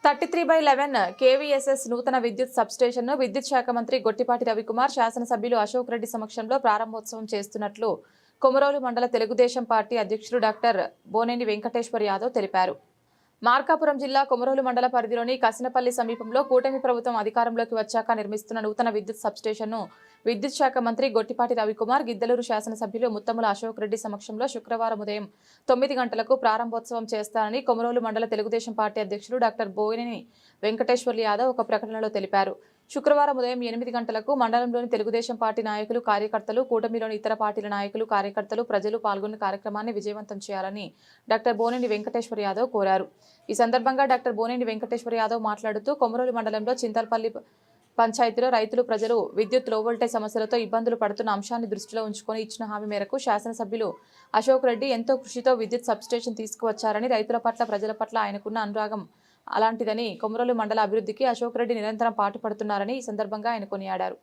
33/11 KVSS నూతన విద్యుత్ సబ్స్టేషన్ను విద్యుత్ శాఖ మంత్రి గొట్టిపాటి రవికుమార్ శాసనసభ్యులు అశోక్ రెడ్డి సమక్షంలో ప్రారంభోత్సవం చేస్తున్నట్లు కొమరోలు మండల తెలుగుదేశం పార్టీ అధ్యక్షుడు డాక్టర్ బోనేని వెంకటేశ్వర్ యాదవ్ తెలిపారు. మార్కాపురం జిల్లా కొమరోలు మండల పరిధిలోని కసినపల్లి సమీపంలో కూటమి ప్రభుత్వం అధికారంలోకి వచ్చాక నిర్మిస్తున్న నూతన విద్యుత్ సబ్స్టేషన్ను విద్యుత్ శాఖ మంత్రి గొట్టిపాటి రవికుమార్, గిద్దలూరు శాసనసభ్యులు ముత్తముల అశోక్ రెడ్డి సమక్షంలో శుక్రవారం ఉదయం 9 గంటలకు ప్రారంభోత్సవం చేస్తారని కొమరోలు మండల తెలుగుదేశం పార్టీ అధ్యక్షుడు డాక్టర్ బోయినేని వెంకటేశ్వర్ యాదవ్ ఒక ప్రకటనలో తెలిపారు. శుక్రవారం ఉదయం 8 గంటలకు మండలంలోని తెలుగుదేశం పార్టీ నాయకులు, కార్యకర్తలు, కూటమిలోని ఇతర పార్టీల నాయకులు, కార్యకర్తలు, ప్రజలు పాల్గొన్న కార్యక్రమాన్ని విజయవంతం చేయాలని డాక్టర్ బోనేని వెంకటేశ్వర్ యాదవ్ కోరారు. ఈ సందర్భంగా డాక్టర్ బోనేని వెంకటేశ్వర్ యాదవ్ మాట్లాడుతూ కొమరోలు మండలంలో చింతల్పల్లి పంచాయతీలో రైతులు, ప్రజలు విద్యుత్ లో వోల్టేజ్ సమస్యలతో ఇబ్బందులు పడుతున్న అంశాన్ని దృష్టిలో ఉంచుకొని ఇచ్చిన హామీ మేరకు శాసనసభ్యులు అశోక్ రెడ్డి ఎంతో కృషితో విద్యుత్ సబ్స్టేషన్ తీసుకువచ్చారని, రైతుల పట్ల, ప్రజల పట్ల ఆయనకున్న అనురాగం అలాంటిదని, కొమరోలు మండల అభివృద్ధికి అశోక్ రెడ్డి నిరంతరం పాటుపడుతున్నారని ఈ సందర్భంగా ఆయన కొనియాడారు.